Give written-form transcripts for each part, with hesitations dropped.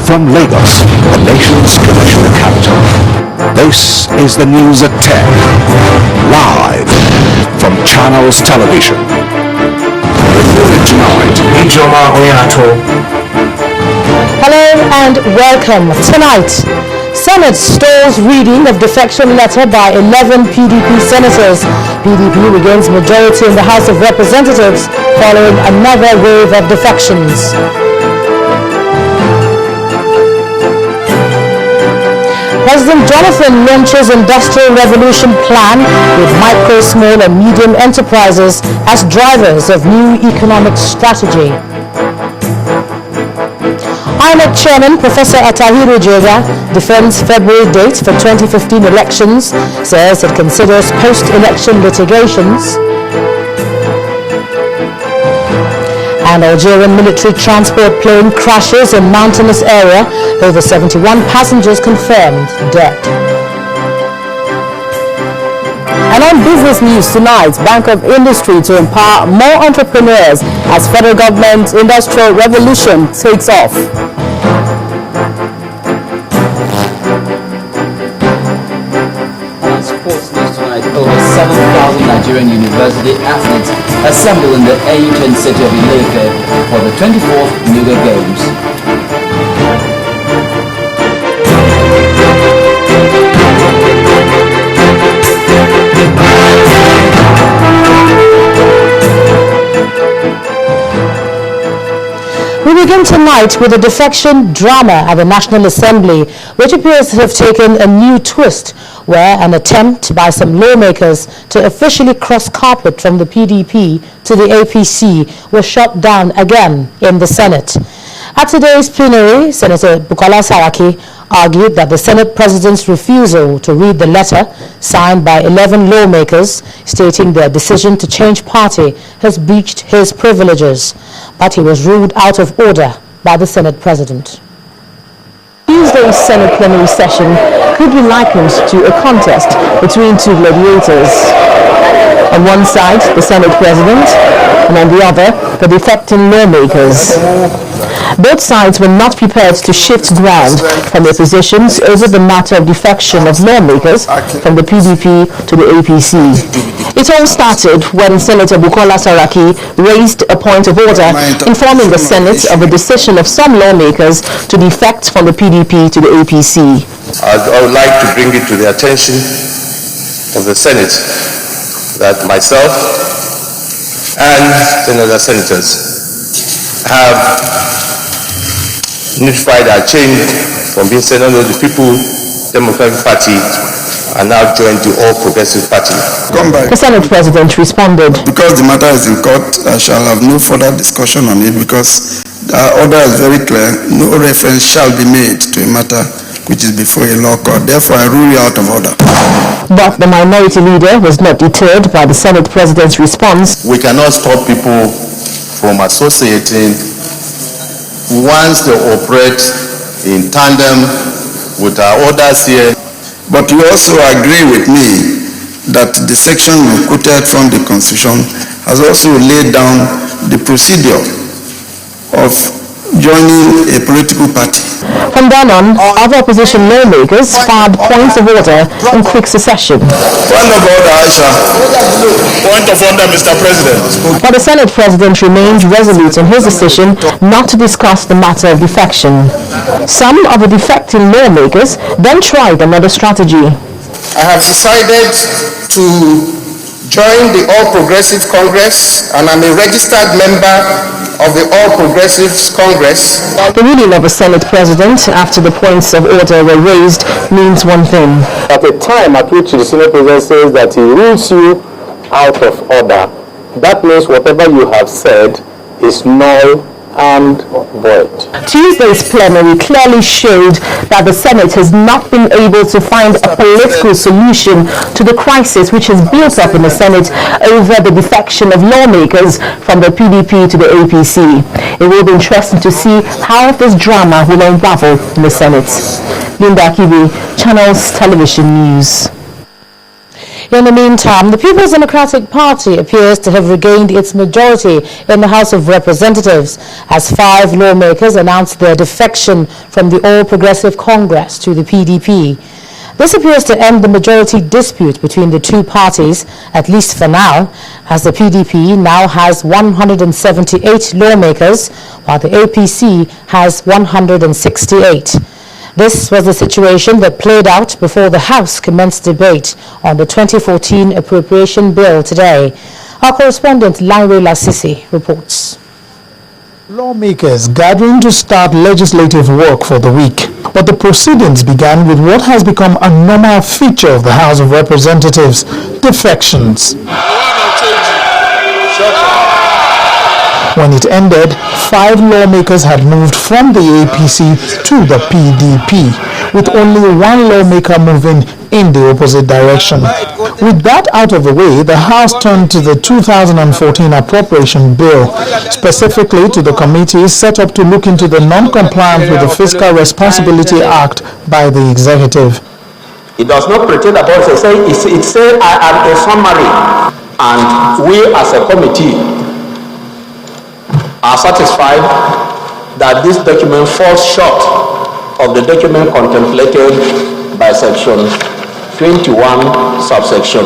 From Lagos, the nation's commercial capital, this is the news at 10, live from Channels Television. Reported tonight, hello and welcome. Tonight, Senate stalls reading of defection letter by 11 PDP senators. PDP regains majority in the House of Representatives following another wave of defections. President Jonathan launches Industrial Revolution Plan with micro, small and medium enterprises as drivers of new economic strategy. INEC Chairman Professor Atahiru Jega defends February date for 2015 elections, says it considers post-election litigations. An Algerian military transport plane crashes in mountainous area. Over 71 passengers confirmed dead. And on business news tonight, Bank of Industry to empower more entrepreneurs as federal government industrial revolution takes off. Sports news tonight, over 7,000 Nigerian university athletes assemble in the ancient city of Ile-Ife for the 24th Mega Games. We begin tonight with a defection drama at the National Assembly, which appears to have taken a new twist, where an attempt by some lawmakers to officially cross carpet from the PDP to the APC was shot down again in the Senate. At today's plenary, Senator Bukola Saraki argued that the Senate President's refusal to read the letter signed by 11 lawmakers stating their decision to change party has breached his privileges, but he was ruled out of order by the Senate President. Tuesday's Senate plenary session could be likened to a contest between two gladiators. On one side, the Senate President, and on the other, the defecting lawmakers. Both sides were not prepared to shift ground from their positions over the matter of defection of lawmakers from the PDP to the APC. It all started when Senator Bukola Saraki raised a point of order informing the Senate of the decision of some lawmakers to defect from the PDP to the APC. I would like to bring it to the attention of the Senate that myself and Senator senators have notified our change from being Senator of the People Democratic Party and now joined the All Progressive Party. The Senate President responded. Because the matter is in court, I shall have no further discussion on it because the order is very clear. No reference shall be made to a matter which is before a law court. Therefore, I rule you out of order. But the minority leader was not deterred by the Senate President's response. We cannot stop people from associating once they operate in tandem with our orders here. But you also agree with me that the section we quoted from the Constitution has also laid down the procedure of joining a political party. From then on, other opposition lawmakers filed points of order in quick succession. Point of order, Aisha. Point of order, Mr. President. But the Senate President remained resolute in his decision not to discuss the matter of defection. Some of the defecting lawmakers then tried another strategy. I have decided to join the All Progressive Congress and I'm a registered member of the All Progressives Congress. The ruling of a Senate President after the points of order were raised means one thing. At a time at which the Senate President says that he rules you out of order, that means whatever you have said is null and void. Tuesday's plenary clearly showed that the Senate has not been able to find a political solution to the crisis which has built up in the Senate over the defection of lawmakers from the PDP to the APC. It will be interesting to see how this drama will unravel in the Senate. Linda Akibi, Channels Television News. In the meantime, the People's Democratic Party appears to have regained its majority in the House of Representatives as 5 lawmakers announced their defection from the All Progressive Congress to the PDP. This appears to end the majority dispute between the two parties, at least for now, as the PDP now has 178 lawmakers, while the APC has 168. This was the situation that played out before the House commenced debate on the 2014 appropriation bill today. Our correspondent Langwe Lasisi reports. Lawmakers gathering to start legislative work for the week. But the proceedings began with what has become a normal feature of the House of Representatives, defections. When it ended, 5 lawmakers had moved from the APC to the PDP, with only 1 lawmaker moving in the opposite direction. With that out of the way, the House turned to the 2014 appropriation bill, specifically to the committee set up to look into the non-compliance with the Fiscal Responsibility Act by the executive. It does not pretend at all. It says I am a summary, and we as a committee are satisfied that this document falls short of the document contemplated by section 21 subsection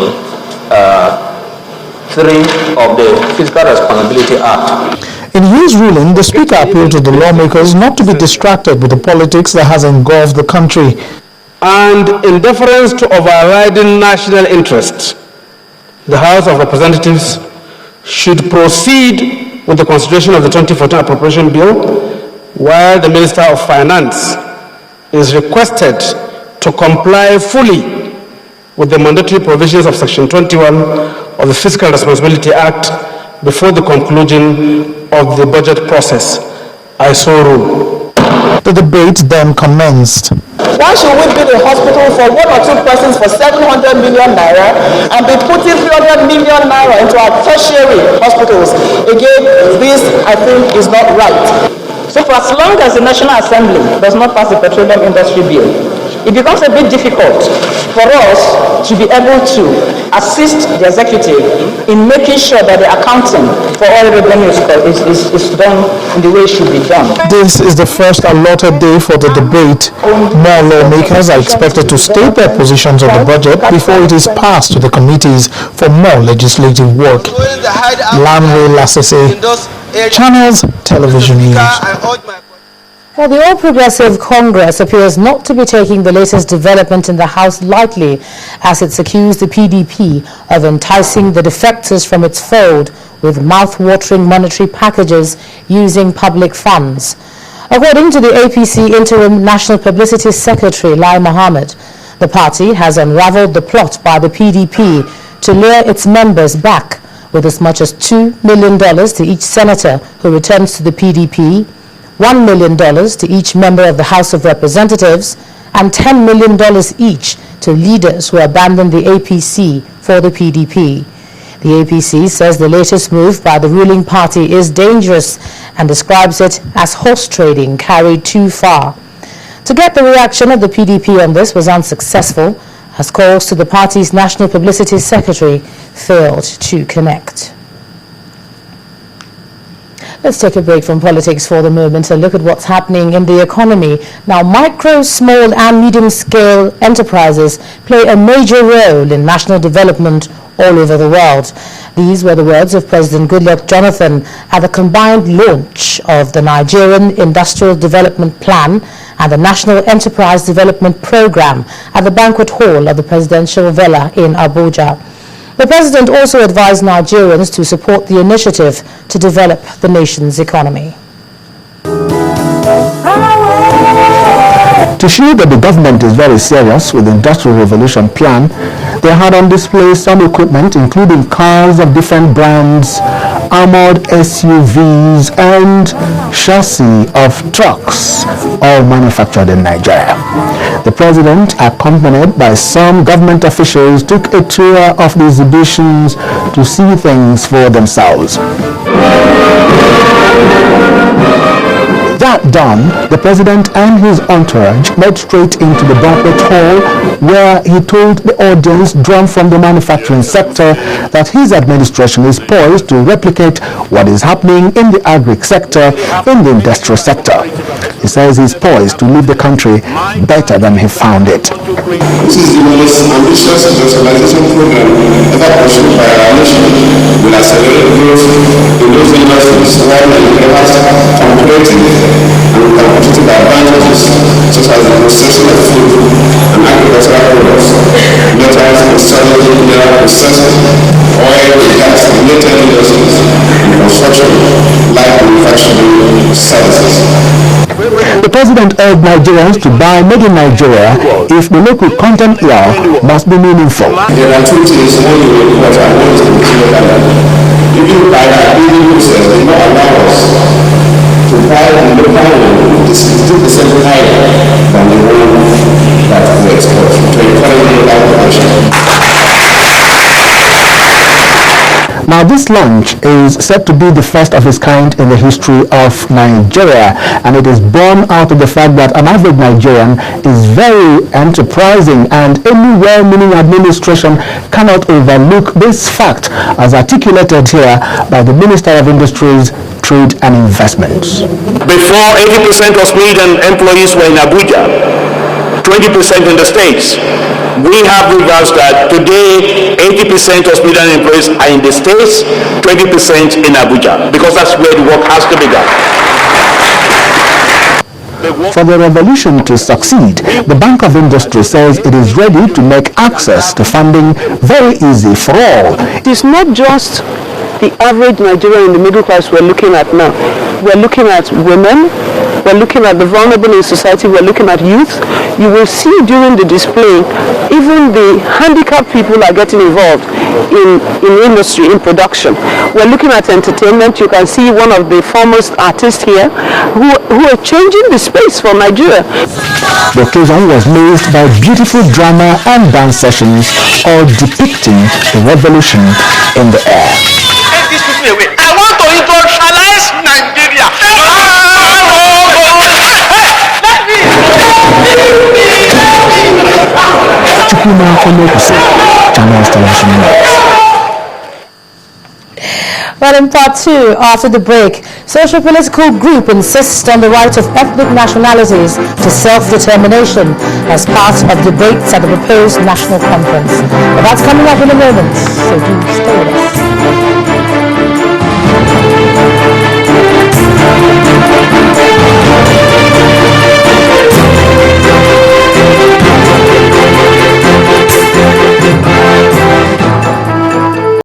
3 of the Fiscal Responsibility Act. In his ruling, the Speaker appealed to the lawmakers not to be distracted with the politics that has engulfed the country. And in deference to overriding national interests, the House of Representatives should proceed with the consideration of the 2014 appropriation bill, while the Minister of Finance is requested to comply fully with the mandatory provisions of Section 21 of the Fiscal Responsibility Act before the conclusion of the budget process. I so rule. The debate then commenced. Why should we build a hospital for 1 or 2 persons for 700 million naira and be putting 300 million naira into our tertiary hospitals? Again, this I think is not right. So for as long as the National Assembly does not pass the petroleum industry bill, it becomes a bit difficult for us to be able to assist the executive in making sure that the accounting for oil revenue is done in the way it should be done. This is the first allotted day for the debate. More lawmakers are expected to state their positions on the budget before it is passed to the committees for more legislative work. Langwe Lasisi, Channels Television News. Well, the All Progressive Congress appears not to be taking the latest development in the House lightly, as it's accused the PDP of enticing the defectors from its fold with mouth-watering monetary packages using public funds. According to the APC Interim National Publicity Secretary, Lai Mohammed, the party has unraveled the plot by the PDP to lure its members back with as much as $2 million to each senator who returns to the PDP, $1 million to each member of the House of Representatives, and $10 million each to leaders who abandon the APC for the PDP. The APC says the latest move by the ruling party is dangerous and describes it as horse trading carried too far. To get the reaction of the PDP on this was unsuccessful, as calls to the party's National Publicity Secretary failed to connect. Let's take a break from politics for the moment and look at what's happening in the economy. Now, micro, small and medium-scale enterprises play a major role in national development all over the world. These were the words of President Goodluck Jonathan at the combined launch of the Nigerian Industrial Development Plan and the National Enterprise Development Program at the banquet hall of the Presidential Villa in Abuja. The President also advised Nigerians to support the initiative to develop the nation's economy. To show that the government is very serious with the Industrial Revolution Plan, they had on display some equipment including cars of different brands, armored SUVs and chassis of trucks, all manufactured in Nigeria. The President, accompanied by some government officials, took a tour of the exhibitions to see things for themselves. that done, the president and his entourage made straight into the banquet hall, where he told the audience drawn from the manufacturing sector that his administration is poised to replicate what is happening in the agri sector in the industrial sector. He says he's poised to leave the country better than he found it. This is the most ambitious industrialization program ever pursued by our nation. Will accelerate growth in those industries while it has competitive and competitive advantages such as the processing of food and agricultural products, metals, technology, mineral processing, oil, gas, related industries, and construction, light manufacturing services. The president urged Nigerians to buy made in Nigeria if the local content law must be meaningful. There are two things: one is the water and one is the material. Even by our building process, they not allow us to buy the local one, which is 50% higher than the one that we export, to encourage local production. Now, this launch is said to be the first of its kind in the history of Nigeria, and it is born out of the fact that an average Nigerian is very enterprising, and any well-meaning administration cannot overlook this fact, as articulated here by the Minister of Industries, Trade and Investments. Before, 80% of Sweden employees were in Abuja, 20% in the States. We have reversed that. Today, 80% of Sweden employees are in the States, 20% in Abuja, because that's where the work has to be done. For the revolution to succeed, the Bank of Industry says it is ready to make access to funding very easy for all. It is not just the average Nigerian in the middle class we're looking at now. We're looking at women, we're looking at the vulnerable in society, we're looking at youth. You will see during the display, even the handicapped people are getting involved in industry, in production. We're looking at entertainment. You can see one of the foremost artists here who are changing the space for Nigeria. The occasion was laced by beautiful drama and dance sessions, all depicting the revolution in the air. I want to industrialize Nigeria. Channels Television News. Well, in part two, after the break, socio-political group insists on the right of ethnic nationalities to self-determination as part of debates at the proposed national conference. But that's coming up in a moment, so do stay with us.